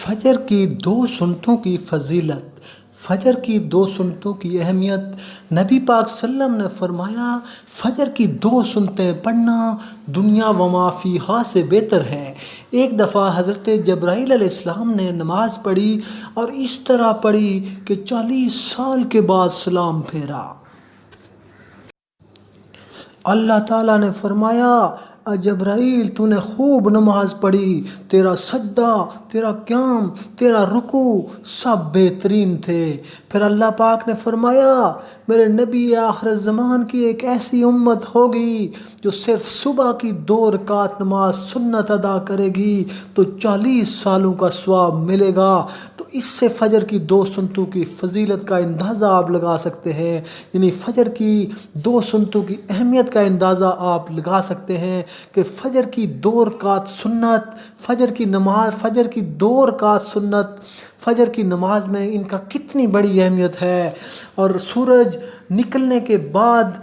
فجر کی 2 سنتوں کی فضیلت، فجر کی 2 سنتوں کی اہمیت۔ نبی پاک صلی اللہ علیہ وسلم نے فرمایا فجر کی 2 سنتیں پڑھنا دنیا و ما فیہا سے بہتر ہے۔ ایک دفعہ حضرت جبرائیل علیہ السلام نے نماز پڑھی اور اس طرح پڑھی کہ 40 سال کے بعد سلام پھیرا۔ اللہ تعالیٰ نے فرمایا جبرائیل تو نے خوب نماز پڑھی، تیرا سجدہ، تیرا قیام، تیرا رکوع سب بہترین تھے۔ پھر اللہ پاک نے فرمایا میرے نبی آخر زمان کی ایک ایسی امت ہوگی جو صرف صبح کی 2 رکعت نماز سنت ادا کرے گی تو 40 سالوں کا ثواب ملے گا۔ تو اس سے فجر کی 2 سنتوں کی فضیلت کا اندازہ آپ لگا سکتے ہیں، یعنی فجر کی 2 سنتوں کی اہمیت کا اندازہ آپ لگا سکتے ہیں کہ فجر کی 2 رکعت سنت، فجر کی 2 رکعت سنت فجر کی نماز میں ان کا کتنی بڑی اہمیت ہے۔ اور سورج نکلنے کے بعد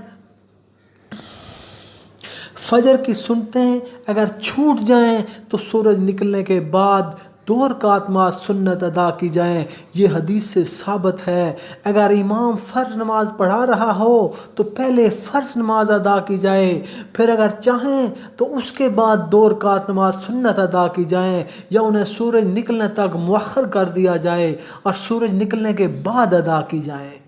فجر کی سنتیں اگر چھوٹ جائیں تو سورج نکلنے کے بعد 2 رکعت نماز سنت ادا کی جائیں، یہ حدیث سے ثابت ہے۔ اگر امام فرض نماز پڑھا رہا ہو تو پہلے فرض نماز ادا کی جائے، پھر اگر چاہیں تو اس کے بعد 2 رکعت نماز سنت ادا کی جائیں، یا انہیں سورج نکلنے تک مؤخر کر دیا جائے اور سورج نکلنے کے بعد ادا کی جائیں۔